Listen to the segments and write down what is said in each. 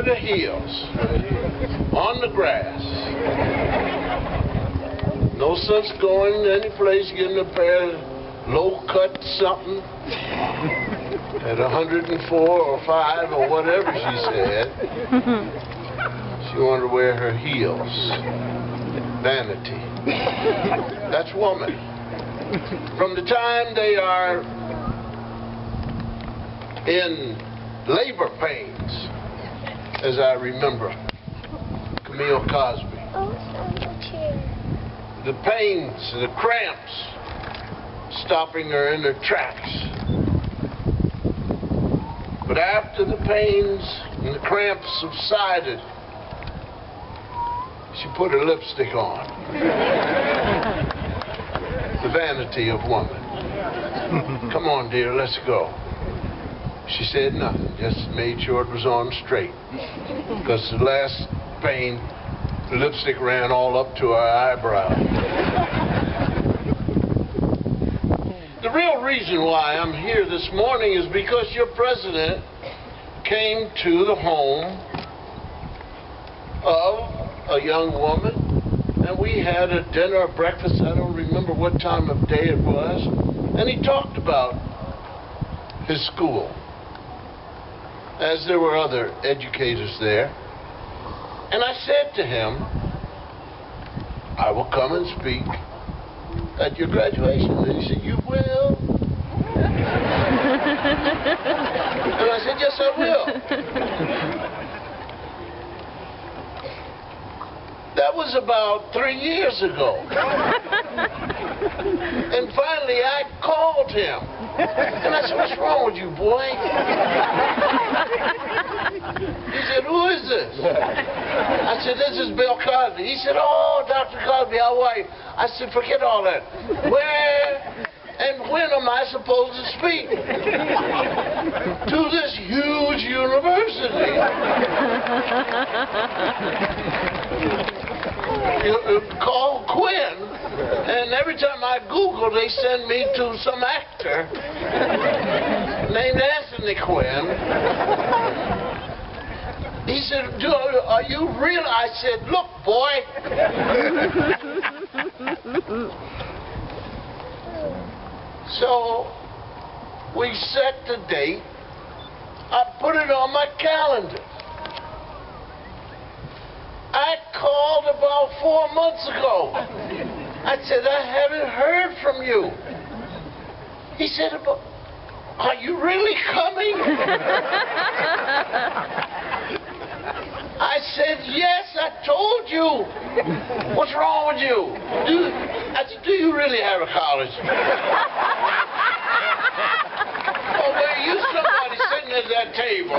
the heels, on the grass. No sense going any place getting a pair of low-cut something at 104 or 5 or whatever she said. She wanted to wear her heels. Vanity. That's woman. From the time they are in labor pains, as I remember Camille Cosby. The pains, the cramps, stopping her in her tracks. But after the pains and the cramps subsided, she put her lipstick on. The vanity of woman. Come on, dear, let's go. She said nothing, just made sure it was on straight. Because the last pain, the lipstick ran all up to her eyebrow. The real reason why I'm here this morning is because your president came to the home of a young woman, and we had a dinner or breakfast, I don't remember what time of day it was, and he talked about his school, as there were other educators there. And I said to him, I will come and speak at your graduation. And he said, you will? And I said, yes, I will. That was about 3 years ago. And finally I called him. And I said, what's wrong with you, boy? He said, who is this? I said, this is Bill Cosby. He said, oh, Dr. Cosby, how are you? I said, forget all that. Where and when am I supposed to speak? To this huge university. Called Quinn, and every time I Google, they send me to some actor named Anthony Quinn. He said, are you real? I said, look, boy. So we set the date. I put it on my calendar. I called about 4 months ago. I said, I haven't heard from you. He said, are you really coming? I said, yes, I told you. What's wrong with you? I said, do you really have a college? Oh, were you somebody sitting at that table?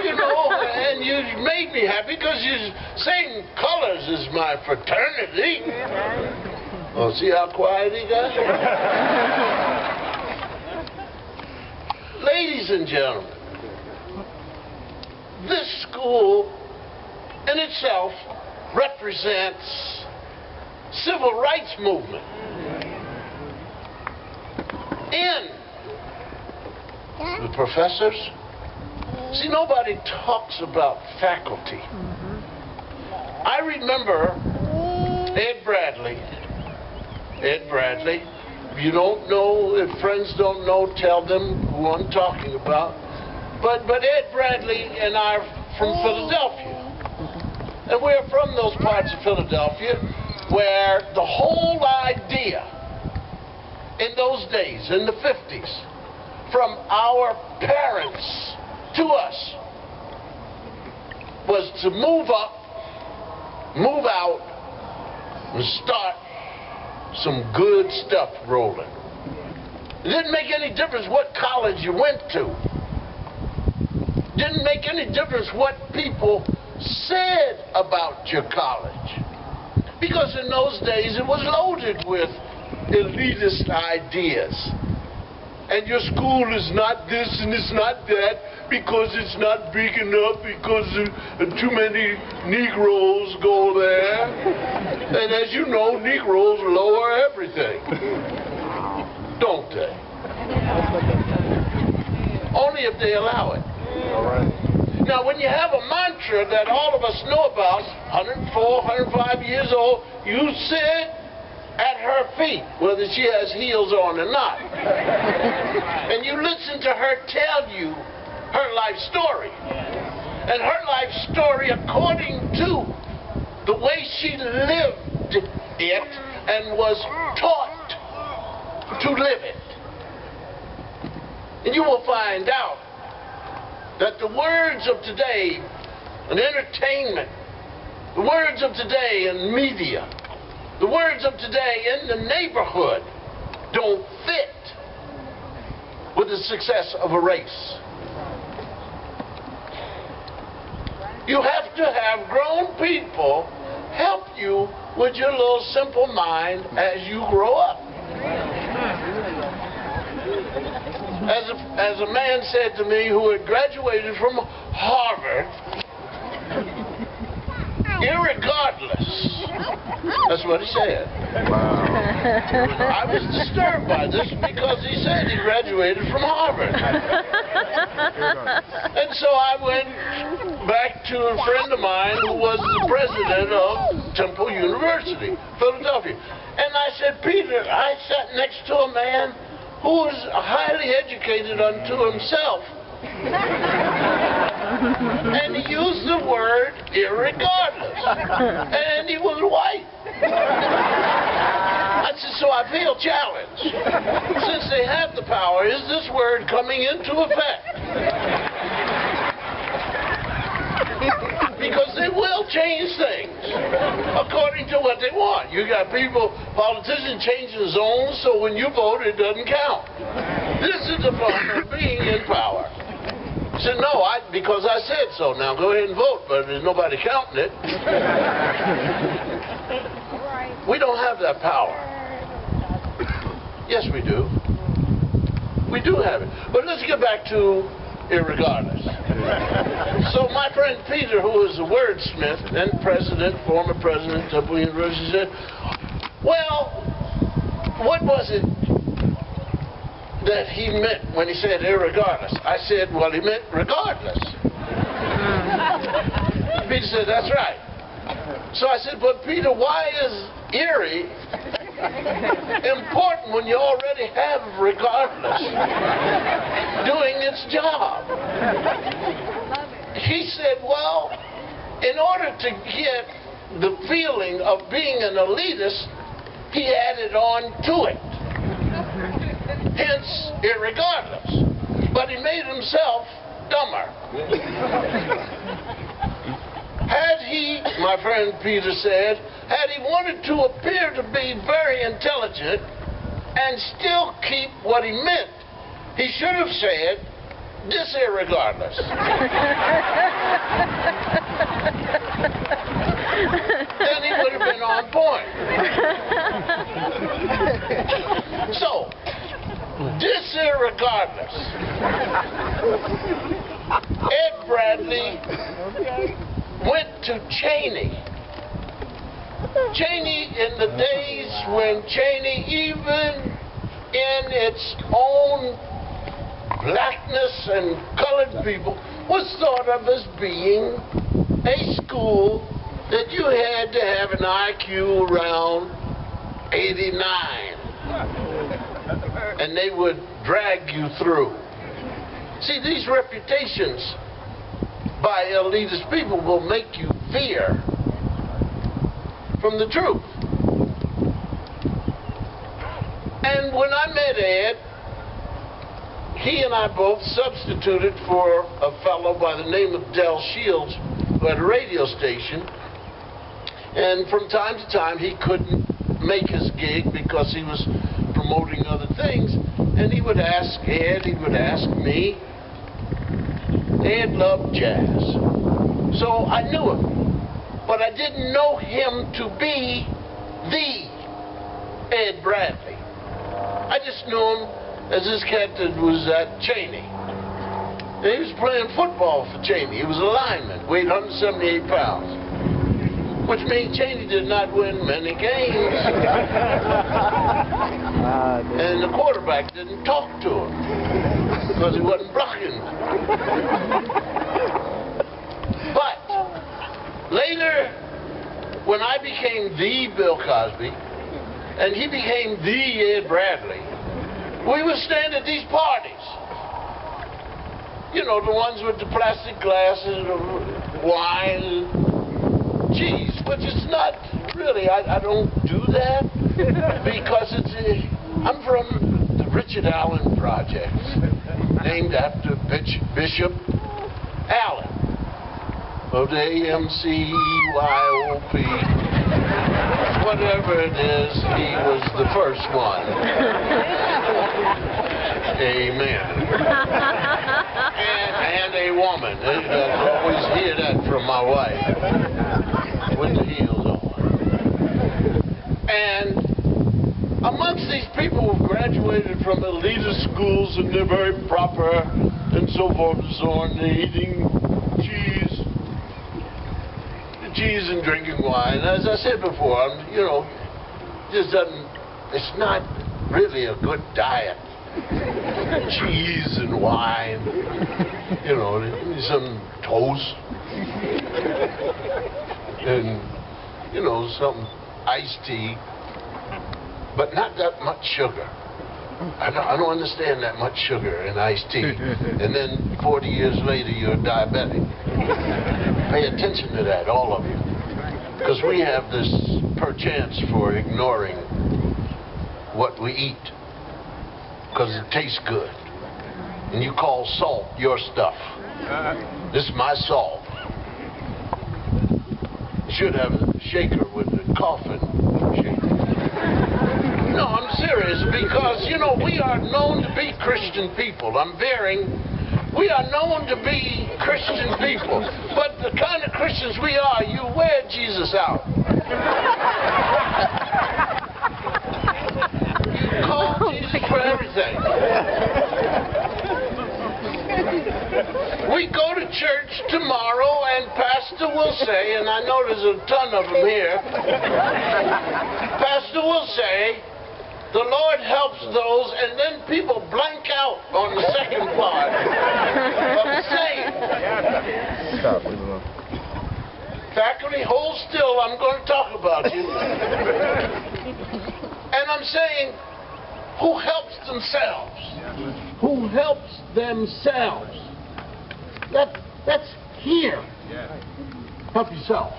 You know, and you made me happy because you're same colors as my fraternity. Oh, see how quiet he got? Ladies and gentlemen, this school in itself represents civil rights movement. In the professors, see, nobody talks about faculty. I remember Ed Bradley. Ed Bradley. If you don't know, if friends don't know, tell them who I'm talking about. But Ed Bradley and I are from Philadelphia. And we're from those parts of Philadelphia where the whole idea in those days, in the 50s, from our parents to us, was to move up, move out, and start some good stuff rolling. It didn't make any difference what college you went to. Didn't make any difference what people said about your college. Because in those days it was loaded with elitist ideas. And your school is not this and it's not that because it's not big enough, because too many Negroes go there. And as you know, Negroes lower everything. Don't they? Only if they allow it. All right. Now, when you have a mantra that all of us know about, 104, 105 years old, you sit at her feet, whether she has heels on or not. And you listen to her tell you her life story. And her life story according to the way she lived it and was taught to live it. And you will find out that the words of today in entertainment, the words of today in media, the words of today in the neighborhood don't fit with the success of a race. You have to have grown people help you with your little simple mind as you grow up. As a man said to me who had graduated from Harvard, irregardless. That's what he said. Wow. I was disturbed by this because he said he graduated from Harvard. And so I went back to a friend of mine who was the president of Temple University, Philadelphia. And I said, Peter, I sat next to a man who was highly educated unto himself. And he used the word irregardless. And he was white. I said, so I feel challenged. Since they have the power, is this word coming into effect? Because they will change things according to what they want. You got people, politicians changing zones so when you vote it doesn't count. This is the problem of being in power. I said, no, because I said so. Now go ahead and vote, but there's nobody counting it. We don't have that power. Yes, we do. We do have it. But let's get back to irregardless. So my friend Peter, who was a wordsmith and former president of Temple University, said, well, what was it that he meant when he said irregardless? I said, well, he meant regardless. Peter said, that's right. So I said, but Peter, why is eerie important when you already have regardless doing its job? He said, well, in order to get the feeling of being an elitist, he added on to it. Hence, irregardless. But he made himself dumber. Had he, my friend Peter said, had he wanted to appear to be very intelligent and still keep what he meant, he should have said, this irregardless. Then he would have been on point. So, this irregardless. Ed Bradley went to Cheney. Cheney, in the days when Cheney, even in its own blackness and colored people, was thought of as being a school that you had to have an IQ around 89. And they would drag you through. See, these reputations by elitist people will make you veer from the truth. And when I met Ed, he and I both substituted for a fellow by the name of Del Shields who had a radio station. And from time to time he couldn't make his gig because he was promoting other things. And he would ask Ed, he would ask me. Ed loved jazz. So I knew him. But I didn't know him to be the Ed Bradley. I just knew him as this cat that was at Cheney. And he was playing football for Cheney. He was a lineman, weighed 178 pounds. Which means Cheney did not win many games. And the quarterback didn't talk to him because he wasn't blocking. Later, when I became the Bill Cosby, and he became the Ed Bradley, we would stand at these parties. You know, the ones with the plastic glasses, the wine, cheese, but it's not really, I don't do that because I'm from the Richard Allen Project, named after Bishop Allen of the AMCYOP. Whatever it is, he was the first one. Amen. And a woman. I always hear that from my wife. With the heels on. And amongst these people who graduated from elitist schools and they're very proper and so forth and so on, they're eating cheese and drinking wine. As I said before, you know, just doesn't, it's not really a good diet. Cheese and wine, you know, some toast, and, you know, some iced tea, but not that much sugar. I don't understand that much sugar in iced tea. And then 40 years later, you're diabetic. Pay attention to that, all of you. Because we have this perchance for ignoring what we eat. Because it tastes good. And you call salt your stuff. This is my salt. You should have a shaker with the coffin shaker. No, I'm serious, because, you know, we are known to be Christian people. We are known to be Christian people. But the kind of Christians we are, you wear Jesus out. You call Jesus for everything. We go to church tomorrow and Pastor will say, and I know there's a ton of them here, Pastor will say, the Lord helps those, and then people blank out on the second part of saying. Faculty, hold still, I'm going to talk about you. And I'm saying, who helps themselves? Who helps themselves? That's here. Help yourself.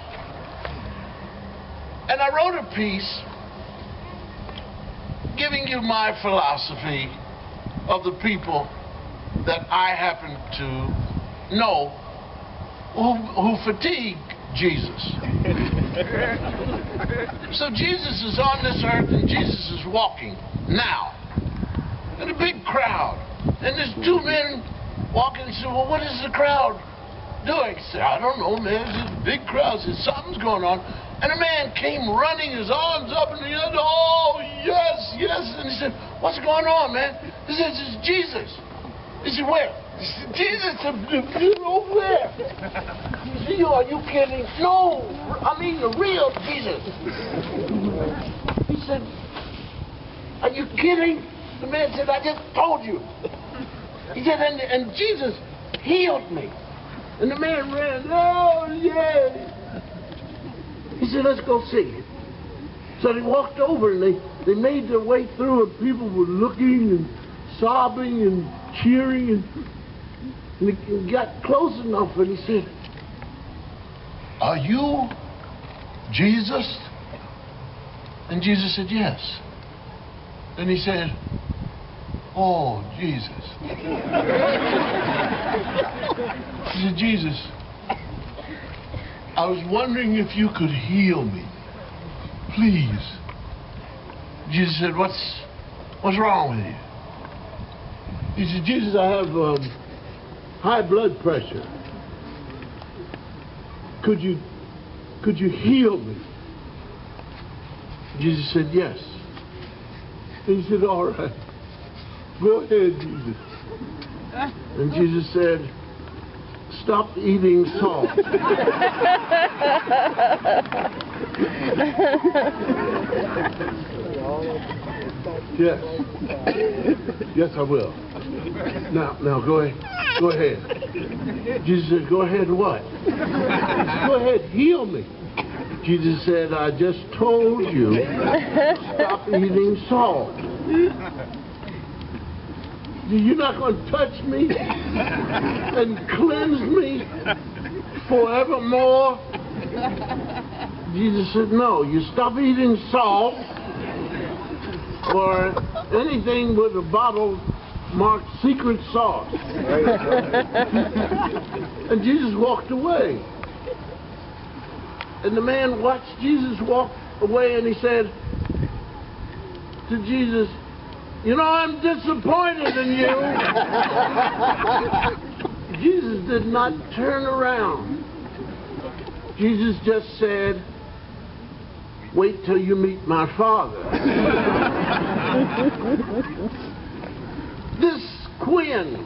And I wrote a piece giving you my philosophy of the people that I happen to know who fatigue Jesus. So Jesus is on this earth and Jesus is walking now. And a big crowd. And there's two men walking and say, well, what is the crowd doing? He said, I don't know, man. There's this big crowd. He said, something's going on. And a man came running, his arms up, and he said, oh, yes, yes. And he said, what's going on, man? He said, it's Jesus. He said, where? He said, Jesus, over there. He said, are you kidding? No, I mean the real Jesus. He said, are you kidding? The man said, I just told you. He said, and Jesus healed me. And the man ran, oh, yeah. He said, let's go see it. So they walked over and they made their way through and people were looking and sobbing and cheering and he got close enough and he said, are you Jesus? And Jesus said, yes. And he said, oh, Jesus. He said, Jesus, I was wondering if you could heal me, please. Jesus said, what's wrong with you? He said, Jesus, I have high blood pressure. Could you heal me? Jesus said, yes. And he said, all right, go ahead, Jesus. And Jesus said, stop eating salt. Yes. Yes, I will. Now, go ahead. Go ahead. Jesus said, go ahead what? Go ahead, heal me. Jesus said, I just told you, stop eating salt. You're not going to touch me and cleanse me forevermore? Jesus said, no, you stop eating salt or anything with a bottle marked secret sauce. And Jesus walked away. And the man watched Jesus walk away, and he said to Jesus, you know, I'm disappointed in you. Jesus did not turn around. Jesus just said, wait till you meet my Father. This Quinn,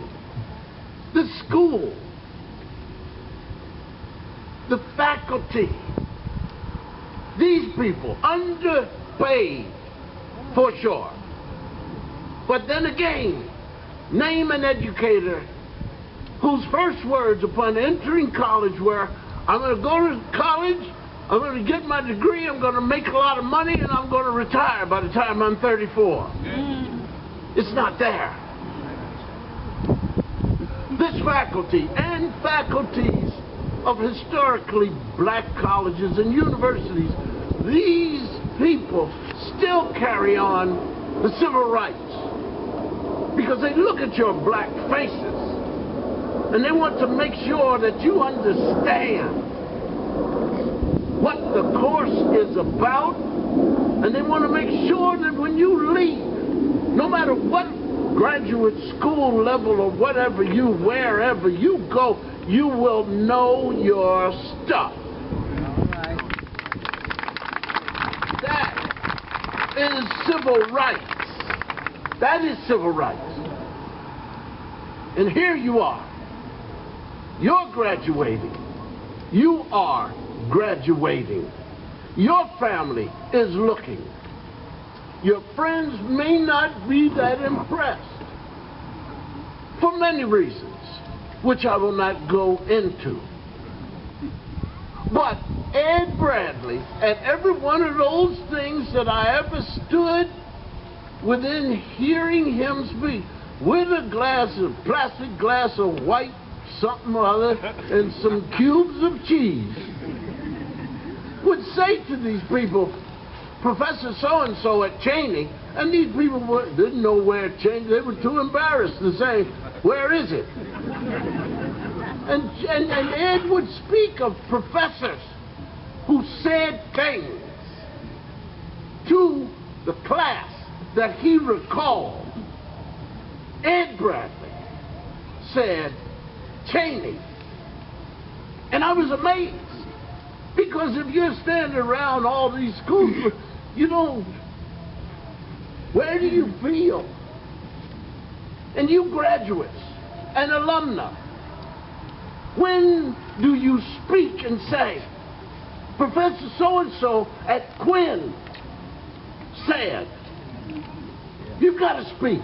this school, the faculty, these people, underpaid for sure. But then again, name an educator whose first words upon entering college were, I'm going to go to college, I'm going to get my degree, I'm going to make a lot of money, and I'm going to retire by the time I'm 34. It's not there. This faculty and faculties of historically black colleges and universities, these people still carry on the civil rights because they look at your black faces and they want to make sure that you understand what the course is about, and they want to make sure that when you leave, no matter what graduate school level or whatever wherever you go, you will know your stuff. That is civil rights. That is civil rights. And here you are. You're graduating. You are graduating. Your family is looking. Your friends may not be that impressed for many reasons, which I will not go into. But Ed Bradley, at every one of those things that I ever stood within hearing him speak, with a plastic glass of white something or other and some cubes of cheese, would say to these people, Professor so-and-so at Cheney, and these people didn't know where Cheney, they were too embarrassed to say, where is it? And Ed would speak of professors who said things to the class that he recalled. Ed Bradley said, Cheney. And I was amazed. Because if you're standing around all these schools, you know, where do you feel? And you graduates and alumni, when do you speak and say, Professor so-and-so at Quinn said? You've got to speak.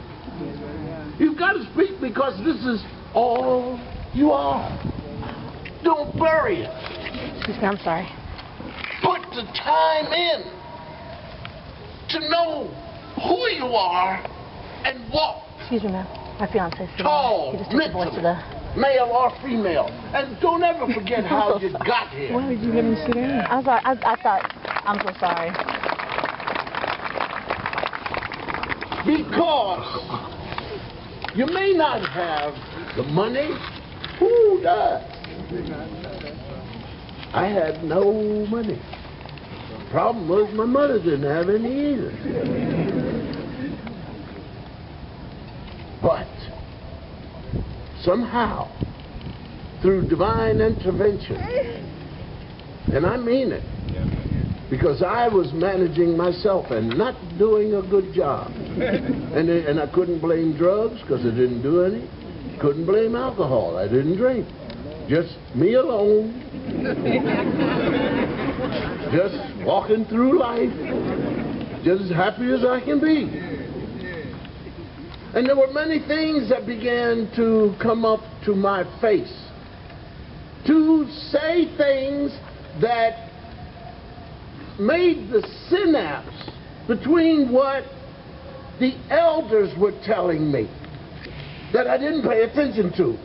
You've got to speak because this is all you are. Don't bury it. Excuse me, I'm sorry. Put the time in to know who you are and walk. Excuse me, ma'am. My fiance. Tall, he just took the voice of the... male or female. And don't ever forget how you got here. Why did you let me sit down? I'm sorry. I thought... I'm so sorry. Because you may not have the money. Who does? I had no money. The problem was my mother didn't have any either. But somehow, through divine intervention, and I mean it, because I was managing myself and not doing a good job. And I couldn't blame drugs because I didn't do any. Couldn't blame alcohol. I didn't drink. Just me alone. Just walking through life. Just as happy as I can be. And there were many things that began to come up to my face. to say things that made the synapse between what the elders were telling me that I didn't pay attention to.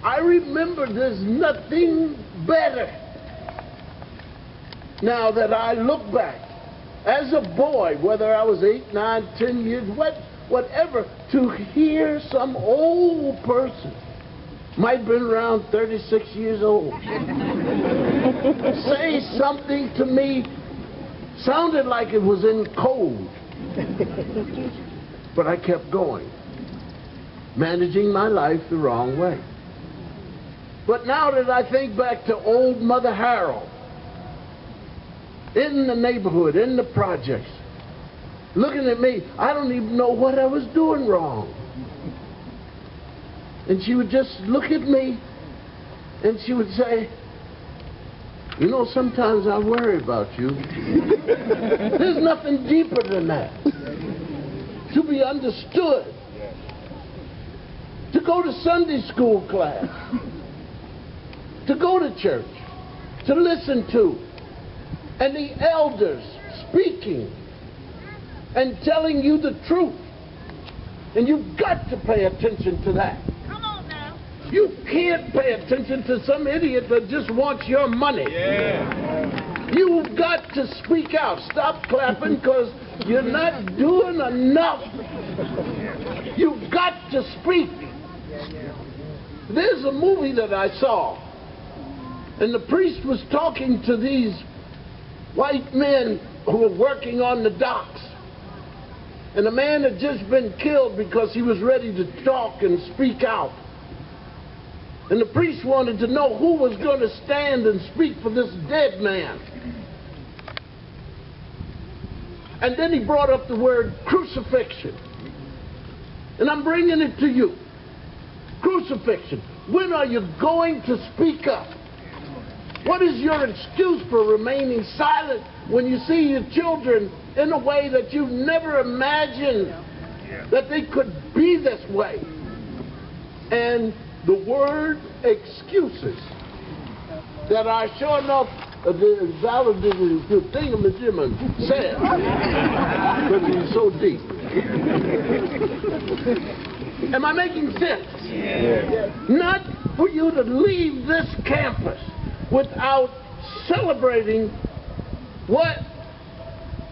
I remember there's nothing better now that I look back as a boy, whether I was 8, 9, 10 years, whatever, to hear some old person, might have been around 36 years old, say something to me, sounded like it was in code. But I kept going, managing my life the wrong way. But now that I think back to old Mother Harold, in the neighborhood, in the projects, looking at me, I don't even know what I was doing wrong. And she would just look at me and she would say, you know, sometimes I worry about you. There's nothing deeper than that. To be understood. To go to Sunday school class. To go to church. To listen to. And the elders speaking and telling you the truth. And you've got to pay attention to that. Come on now. You can't pay attention to some idiot that just wants your money. Yeah. You've got to speak out. Stop clapping because you're not doing enough. You've got to speak. There's a movie that I saw, and the priest was talking to these white men who were working on the docks. And a man had just been killed because he was ready to talk and speak out. And the priest wanted to know who was going to stand and speak for this dead man. And then he brought up the word crucifixion. And I'm bringing it to you. Crucifixion. When are you going to speak up? What is your excuse for remaining silent when you see your children in a way that you never imagined that they could be this way? And the word excuses that I sure enough the validated thingamajimman said, but it's so deep. Am I making sense? Yeah. Not for you to leave this campus without celebrating what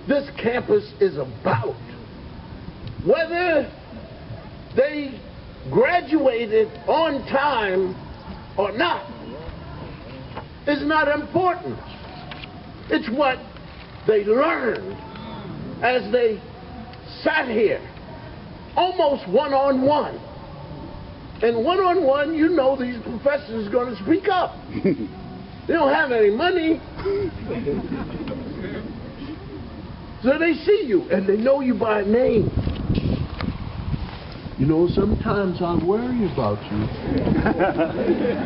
this campus is about. Whether they graduated on time or not is not important. It's what they learned as they sat here, almost one-on-one. And one-on-one, you know these professors are going to speak up. They don't have any money. So they see you, and they know you by name. You know, sometimes I worry about you.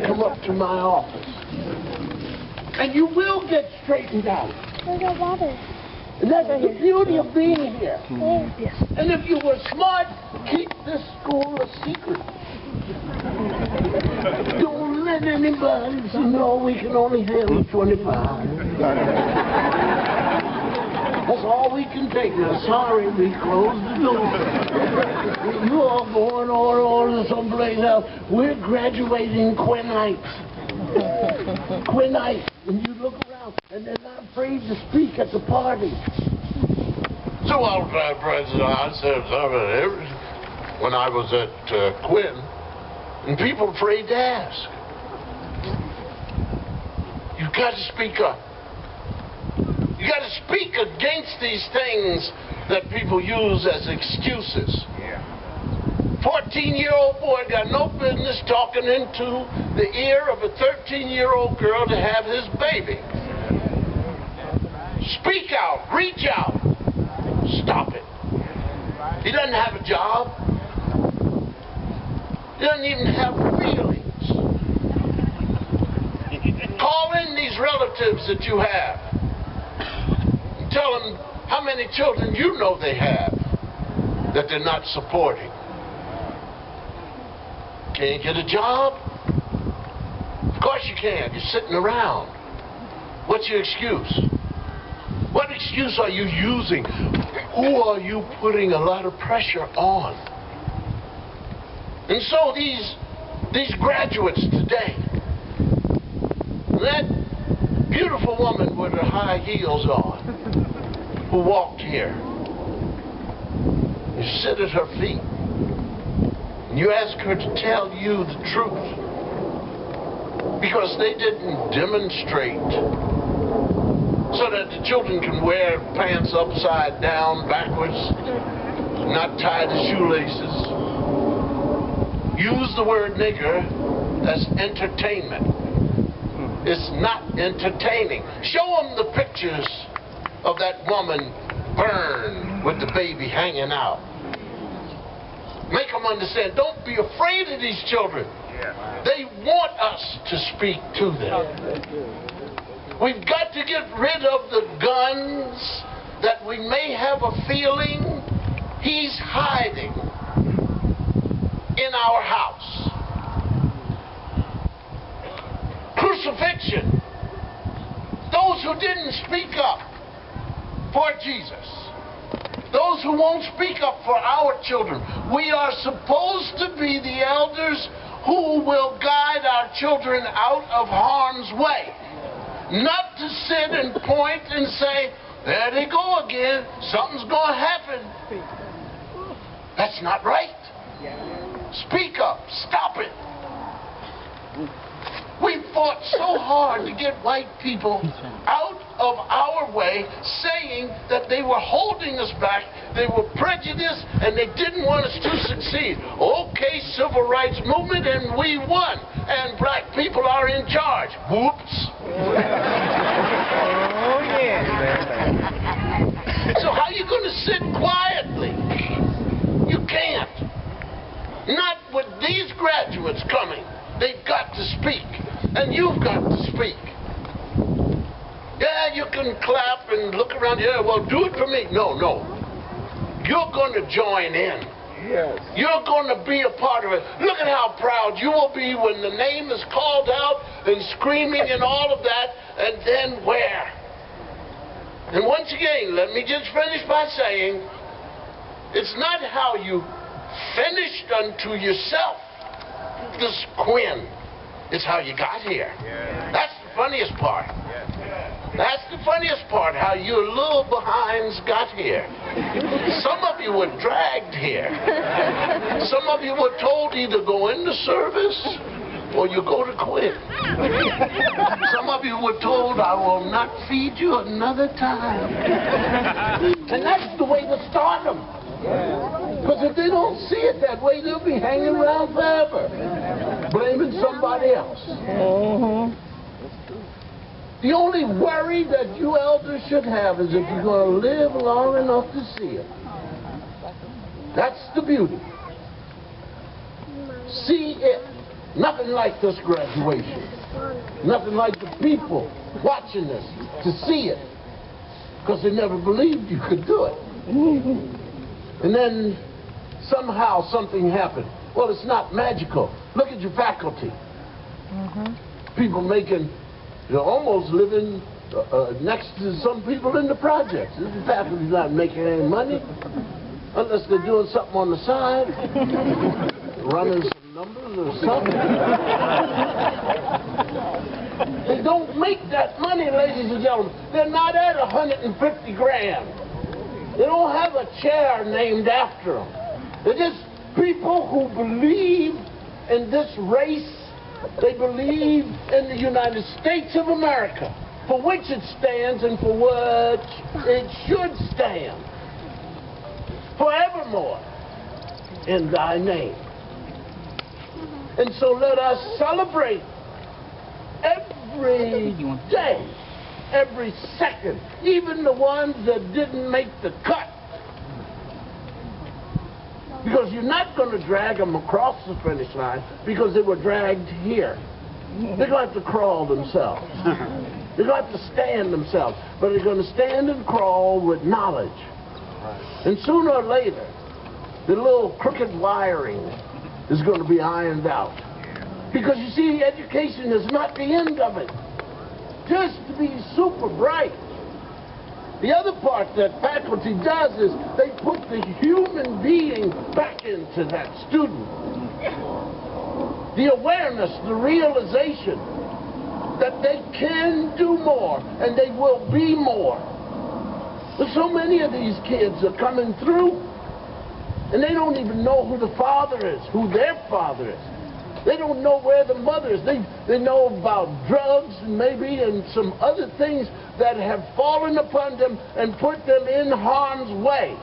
Come up to my office. And you will get straightened out. Where's that water? And that's the beauty of being here. Yes. And if you were smart, keep this school a secret. Don't let anybody know we can only handle 25. That's all we can take. Now, sorry, we closed the door. You all going on someplace else. We're graduating Quinnites. Quinnites. And you look around, and they're not afraid to speak at the party. So I said, when I was at Quinn, and people afraid to ask. You've got to speak up. You got to speak against these things that people use as excuses. 14-year-old boy got no business talking into the ear of a 13-year-old girl to have his baby. Speak out, reach out, stop it. He doesn't have a job. He doesn't even have feelings. Call in these relatives that you have. Tell them how many children you know they have that they're not supporting. Can't get a job? course you can. You're sitting around. What's your excuse? What excuse are you using? Who are you putting a lot of pressure on? And so these graduates today, that beautiful woman with her high heels on, who walked here, you sit at her feet, and you ask her to tell you the truth, because they didn't demonstrate so that the children can wear pants upside down, backwards, not tied to shoelaces. Use the word nigger as entertainment. It's not entertaining. Show them the pictures of that woman burned with the baby hanging out. Make them understand. Don't be afraid of these children. They want us to speak to them. We've got to get rid of the guns that we may have a feeling he's hiding in our house. Crucifixion. Those who didn't speak up for Jesus. Those who won't speak up for our children. We are supposed to be the elders who will guide our children out of harm's way. Not to sit and point and say, there they go again, something's going to happen. That's not right. Speak up, stop it. We fought so hard to get white people out of our way, saying that they were holding us back, they were prejudiced, and they didn't want us to succeed. Okay, civil rights movement, and we won, and black people are in charge. Whoops. Oh, yeah. So how are you going to sit quietly? You can't. Not with these graduates coming. They've got to speak. And you've got to speak. Yeah, you can clap and look around. Yeah, well, do it for me. No, no. You're going to join in. Yes. You're going to be a part of it. Look at how proud you will be when the name is called out and screaming and all of that. And then where? And once again, let me just finish by saying, it's not how you finished unto yourself this Quinn. It's how you got here. Yeah. That's the funniest part. Yeah. That's the funniest part, how your little behinds got here. Some of you were dragged here. Some of you were told either go into service or you go to Quinn. Some of you were told, I will not feed you another time. And that's the way to start them. Because if they don't see it that way, they'll be hanging around forever, blaming somebody else. The only worry that you elders should have is if you're going to live long enough to see it. That's the beauty. See it. Nothing like this graduation. Nothing like the people watching this to see it. Because they never believed you could do it. And then somehow something happened. Well, it's not magical. Look at your faculty. People making, almost living next to some people in the projects. The faculty's not making any money unless they're doing something on the side, running some numbers or something. They don't make that money, ladies and gentlemen. They're not at 150 grand. They don't have a chair named after them. They're just people who believe in this race. They believe in the United States of America, for which it stands and for which it should stand forevermore in thy name. And so let us celebrate every day, every second, even the ones that didn't make the cut. Because you're not going to drag them across the finish line because they were dragged here. They're going to have to crawl themselves. They're going to have to stand themselves. But they're going to stand and crawl with knowledge. And sooner or later, the little crooked wiring is going to be ironed out. Because you see, education is not the end of it. Just to be super bright. The other part that faculty does is they put the human being back into that student. The awareness, the realization that they can do more and they will be more. But so many of these kids are coming through and they don't even know who the father is, who their father is. They don't know where the mother is. They know about drugs and maybe and some other things that have fallen upon them and put them in harm's way.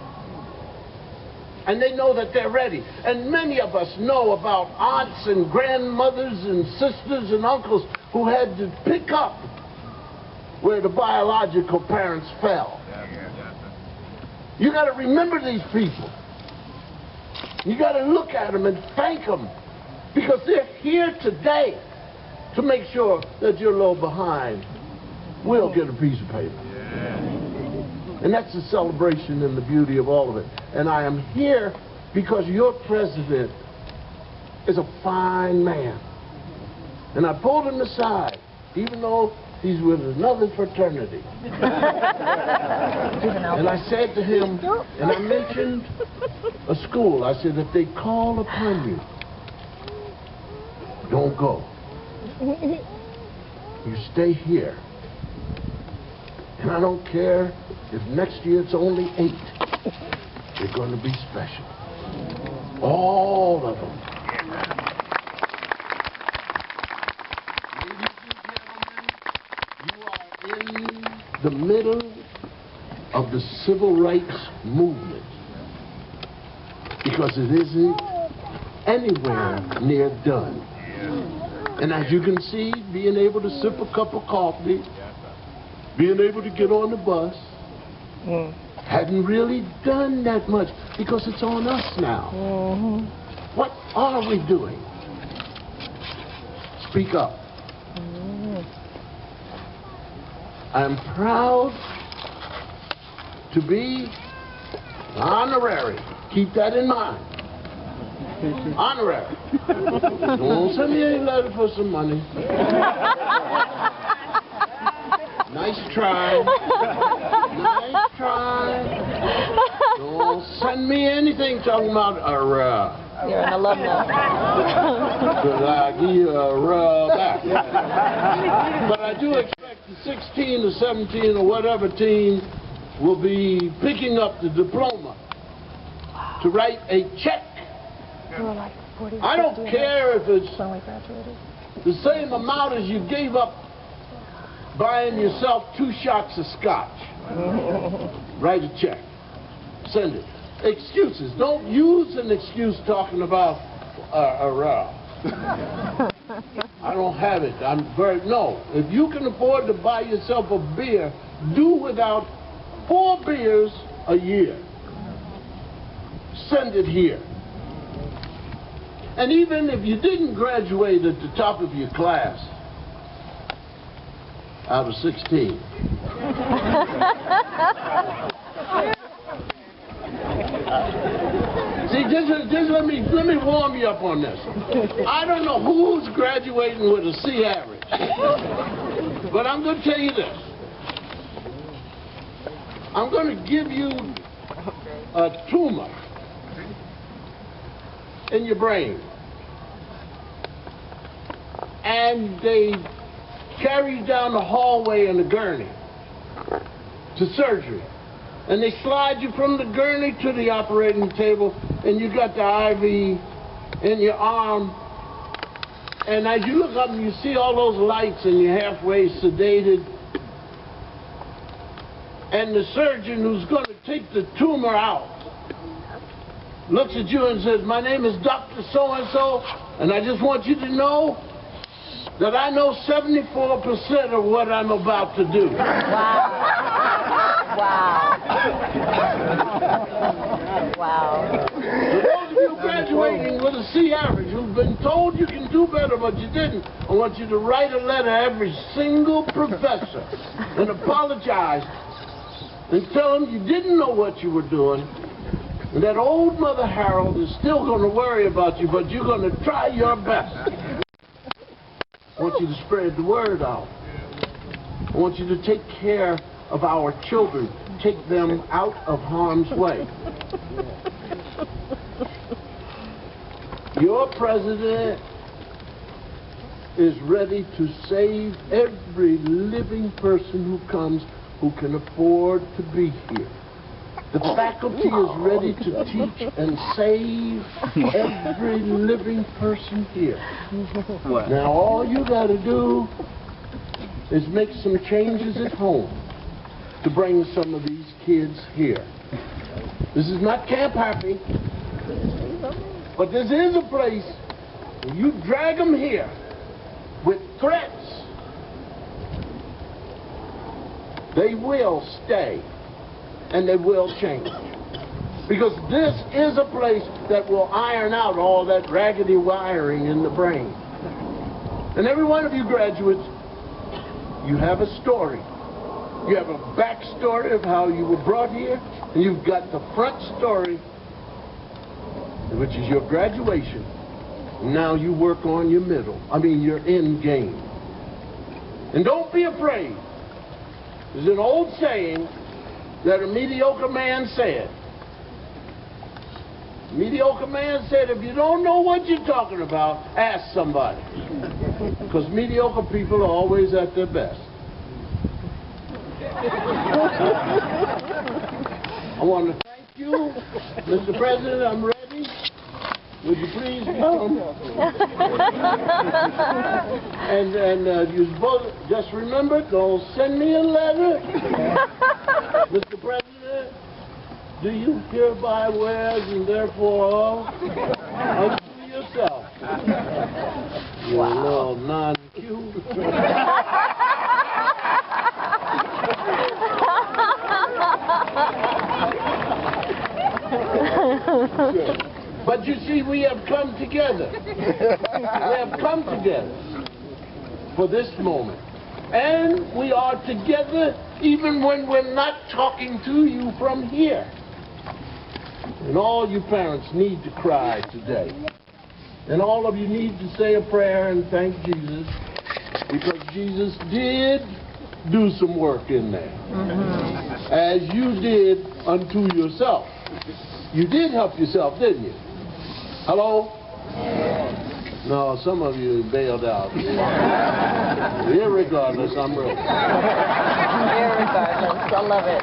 And they know that they're ready. And many of us know about aunts and grandmothers and sisters and uncles who had to pick up where the biological parents fell. You got to remember these people. You got to look at them and thank them. Because they're here today to make sure that your little behind will get a piece of paper. Yeah. And that's the celebration and the beauty of all of it. And I am here because your president is a fine man. And I pulled him aside, even though he's with another fraternity. And I said to him, and I mentioned a school. I said, if they call upon you, don't go. You stay here. And I don't care if next year it's only 8. They're going to be special. All of them. Ladies and gentlemen, you are in the middle of the civil rights movement. Because it isn't anywhere near done. And as you can see, being able to sip a cup of coffee, being able to get on the bus, hadn't really done that much because it's on us now. What are we doing? Speak up. I'm proud to be honorary. Keep that in mind. Honorary. Don't send me any letter for some money. Nice try. Nice try. Don't send me anything talking about you're an alumni. Because I give you a back. But I do expect the 16 or 17 or whatever team will be picking up the diploma to write a check. I don't care if it's the same amount as you gave up buying yourself 2 shots of scotch. Write a check. Send it. Excuses. Don't use an excuse talking about I don't have it. No. If you can afford to buy yourself a beer, do without 4 beers a year. Send it here. And even if you didn't graduate at the top of your class, out of 16. See, just let me warm you up on this. I don't know who's graduating with a C average, but I'm going to tell you this. I'm going to give you a tumor in your brain. And they carry you down the hallway in a gurney to surgery. And they slide you from the gurney to the operating table, and you got the IV in your arm. And as you look up and you see all those lights and you're halfway sedated, and the surgeon who's going to take the tumor out looks at you and says, my name is Dr. So-and-so, and I just want you to know that I know 74% of what I'm about to do. Wow. Wow. Wow. For those of you graduating with a C average who've been told you can do better but you didn't, I want you to write a letter to every single professor and apologize and tell them you didn't know what you were doing, and that old Mother Harold is still going to worry about you, but you're going to try your best. I want you to spread the word out. I want you to take care of our children. Take them out of harm's way. Your president is ready to save every living person who comes who can afford to be here. The faculty is ready to teach and save every living person here. Now all you got to do is make some changes at home to bring some of these kids here. This is not Camp Happy, but this is a place where you drag them here with threats. They will stay. And they will change. Because this is a place that will iron out all that raggedy wiring in the brain. And every one of you graduates, you have a story. You have a backstory of how you were brought here, and you've got the front story, which is your graduation. Now you work on your your end game. And don't be afraid. There's an old saying that a mediocre man said. Mediocre man said, if you don't know what you're talking about, ask somebody. Because mediocre people are always at their best. I want to thank you, Mr. President, I'm ready. Would you please come? And you both just remember, don't send me a letter. Mr. President, do you hereby wears and therefore unto yourself? You little non-Q. But you see, we have come together. We have come together for this moment. And we are together even when we're not talking to you from here. And all you parents need to cry today. And all of you need to say a prayer and thank Jesus, because Jesus did do some work in there. As you did unto yourself. You did help yourself, didn't you? Hello? No, some of you bailed out. Irregardless, I'm ready. Irregardless, I love it.